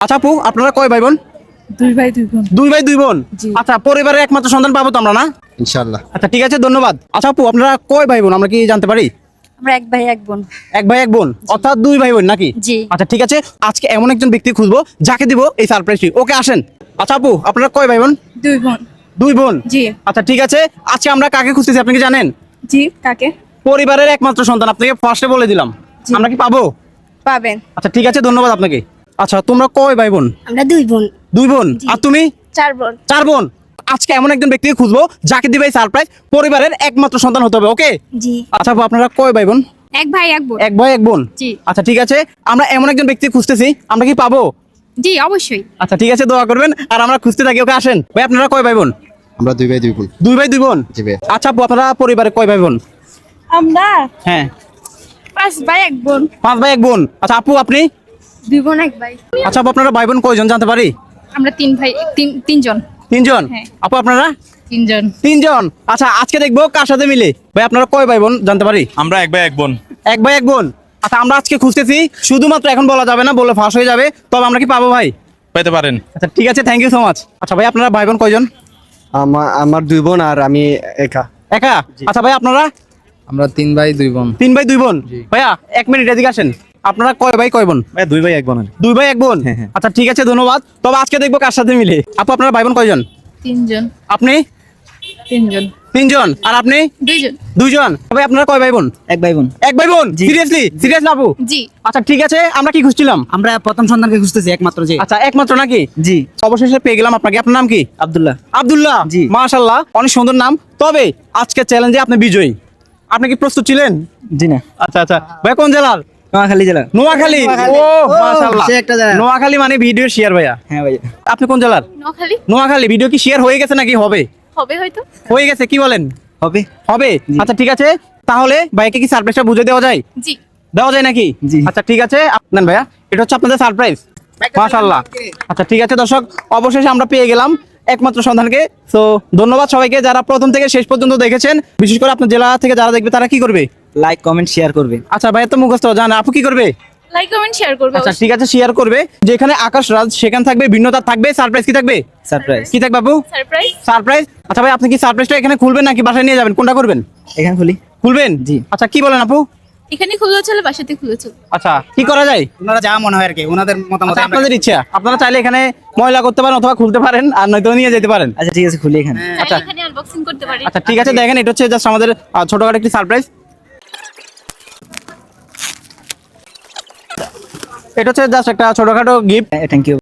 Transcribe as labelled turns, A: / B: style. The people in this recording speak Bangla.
A: আচ্ছা আপু, আপনারা কয় ভাই বোন?
B: দুই ভাই দুই বোন।
A: দুই ভাই দুই বোন।
B: জি।
A: আচ্ছা, পরিবারের একমাত্র সন্তান পাবো তো আমরা, না?
C: ইনশাআল্লাহ।
A: আচ্ছা ঠিক আছে, ধন্যবাদ। আচ্ছা আপু, আপনারা কয় ভাই বোন আমরা কি জানতে পারি?
B: আমরা এক ভাই এক বোন।
A: এক ভাই এক বোন, অর্থাৎ দুই ভাই বোন নাকি?
B: জি।
A: আচ্ছা ঠিক আছে, আজকে এমন একজন ব্যক্তি খুঁজবো যাকে দিব এই সারপ্রাইজটি। ওকে, আসেন। আচ্ছা আপু, আপনারা কয় ভাই বোন?
B: দুই বোন।
A: দুই বোন।
B: জি।
A: আচ্ছা ঠিক আছে, আজকে আমরা কাকে খুঁজতেছি আপনি কি জানেন?
B: জি, কাকে?
A: পরিবারের একমাত্র সন্তান, আপনাকে ফার্স্টে বলে দিলাম।
B: জি।
A: আমরা কি পাবো?
B: পাবেন।
A: আচ্ছা ঠিক আছে, ধন্যবাদ আপনাকে। আচ্ছা, তোমরা কয় ভাই বোন?
B: আমরা দুই বোন।
A: দুই বোন।
B: জি।
A: আর তুমি?
B: চার বোন।
A: চার বোন। আজকে এমন একজন ব্যক্তিকে খুঁজবো যাকে দিবে এই সারপ্রাইজ। পরিবারের একমাত্র সন্তান হতে হবে, ওকে?
B: জি।
A: আচ্ছা আপু, আপনারা কয় ভাই বোন?
B: এক ভাই এক বোন।
A: এক ভাই এক বোন।
B: জি।
A: আচ্ছা ঠিক আছে, আমরা এমন একজন ব্যক্তি খুঁজতেছি, আমরা কি পাবো?
B: জি, অবশ্যই।
A: আচ্ছা ঠিক আছে, দোয়া করবেন আর আমরা খুঁজতে থাকি। ওকে, আসেন। ভাই, আপনারা কয় ভাই বোন?
C: আমরা দুই ভাই দুই বোন।
A: দুই ভাই দুই বোন।
C: জি ভাই।
A: আচ্ছা আপু, আপনারা পরিবারে কয় ভাই বোন?
B: আমরা
A: হ্যাঁ,
B: পাঁচ ভাই এক বোন।
A: পাঁচ ভাই এক বোন। আচ্ছা আপু, আপনি?
B: দুই বোন এক ভাই।
A: আচ্ছা আপু, আপনারা ভাই বোন কয়জন জানতে পারি?
B: আমরা তিন ভাই তিনজন।
A: তিনজন।
B: হ্যাঁ।
A: আপু, আপনারা?
B: তিনজন।
A: তিনজন। আচ্ছা, আজকে দেখবো কার সাথে মিলে। ভাই, আপনারা কয় ভাই বোন জানতে পারি?
D: আমরা এক ভাই এক বোন।
A: এক ভাই এক বোন। আচ্ছা, আমরা আজকে খুঁজতেছি, শুধুমাত্র এখন বলা যাবে না, বলে ফাঁস হয়ে যাবে। তবে আমরা কি পাবো ভাই?
D: পেতে পারেন।
A: আচ্ছা ঠিক আছে, থ্যাংক ইউ সো মাচ। আচ্ছা ভাই, আপনারা ভাই বোন কয়জন?
C: আমার দুই বোন আর আমি একা।
A: একা? আচ্ছা ভাই, আপনারা?
E: আমরা তিন ভাই দুই বোন।
A: তিন ভাই দুই বোন। ভাইয়া, এক মিনিট এদিকে আসেন। আপনারা কয় ভাই কয় বোন?
D: ভাই দুই ভাই এক বোন।
A: দুই ভাই এক বোন। আচ্ছা ঠিক আছে, ধন্যবাদ। তবে আজকে দেখবো কার সাথে মিলে। আপু, আপনারা ভাই বোন কয়জন?
B: তিনজন।
A: আপনি?
B: তিনজন।
A: তিনজন। আর আপনি?
B: দুইজন।
A: দুইজন। ভাই, আপনারা কয় ভাই বোন?
E: এক ভাই বোন।
A: এক ভাই বোন। সিরিয়াসলি আপু?
B: জি।
A: আচ্ছা ঠিক আছে, আমরা কি খুঁজছিলাম?
E: আমরা প্রথম সন্তানকে খুঁজতেছি একমাত্র যে।
A: আচ্ছা, একমাত্র নাকি?
E: জি।
A: অবশেষে পেয়ে গেলাম আপনাকে। আপনার নাম কি?
E: আব্দুল্লাহ।
A: আব্দুল্লাহ।
E: জি।
A: মাশাআল্লাহ, অনেক সুন্দর নাম। তবে আজকে চ্যালেঞ্জে আপনি বিজয়ী। আপনি কি প্রস্তুত ছিলেন?
E: জি না।
A: আচ্ছা আচ্ছা। ভাই, কোন জেলার?
E: নোয়াখালী জেলা।
A: নোয়াখালী। ও মাশাআল্লাহ,
E: সে একটা জেলা।
A: নোয়াখালী মানে ভিডিও শেয়ার। ভাইয়া,
E: হ্যাঁ ভাই।
A: আপনি কোন জেলার?
B: নোয়াখালী।
A: নোয়াখালী। ভিডিও কি শেয়ার হয়ে গেছে নাকি হবে?
B: হবে হয়তো।
A: হয়ে গেছে, কি বলেন?
E: হবে।
A: হবে।
E: জি।
A: আচ্ছা ঠিক আছে, তাহলে ভাইকে কি সারপ্রাইজটা বুঝে দেওয়া যায়?
B: জি।
A: দেওয়া যায় নাকি?
E: জি।
A: আচ্ছা ঠিক আছে, নেন ভাইয়া, এটা হচ্ছে আপনাদের সারপ্রাইজ। মাশাআল্লাহ। আচ্ছা ঠিক আছে দর্শক, অবশেষে আমরা পেয়ে গেলাম একমাত্র সন্ধানকে। তো ধন্যবাদ সবাইকে যারা প্রথম থেকে শেষ পর্যন্ত দেখেছেন। বিশেষ করে আপনার জেলা থেকে যারা দেখবে তারা কি করবে?
E: লাইক কমেন্ট শেয়ার করবে।
A: আচ্ছা ভাইয়া তো মুখস্থ জান, আপু কি করবে?
B: লাইক কমেন্ট শেয়ার করবে।
A: আচ্ছা ঠিক আছে, শেয়ার করবে। যেখানে আকাশ রাজ সেখানে থাকবে ভিন্নতা, থাকবে সারপ্রাইজ। কি থাকবে?
E: সারপ্রাইজ।
A: কি থাকবে আপু?
B: সারপ্রাইজ।
A: সারপ্রাইজ। আচ্ছা ভাই, আপনি কি সারপ্রাইজটা এখানে খুলবেন নাকি বাসায় নিয়ে যাবেন? কোনটা করবেন?
E: এখানে খুলি।
A: খুলবেন?
E: জি।
A: আচ্ছা, কি বলেন আপু?
B: এখানে খুলে চলে, বাসাতে খুলে চলে।
A: আচ্ছা, কি করা যায়?
E: ওনারা যা মনে হয় আর কি, ওনাদের মতামত।
A: আচ্ছা, আপনাদের ইচ্ছা। আপনারা চাইলে এখানে ময়লা করতে পারেন অথবা খুলতে পারেন, আর নয়তো নিয়ে যেতে পারেন।
E: আচ্ছা ঠিক আছে, খুলি এখানে।
A: আচ্ছা।
B: এখানে আনবক্সিং করতে পারি।
A: আচ্ছা ঠিক আছে, দেখেন এটা হচ্ছে জাস্ট আমাদের ছোটখাটো একটি সারপ্রাইজ। এটা হচ্ছে জাস্ট একটা ছোটখাটো গিফট।
E: Thank you.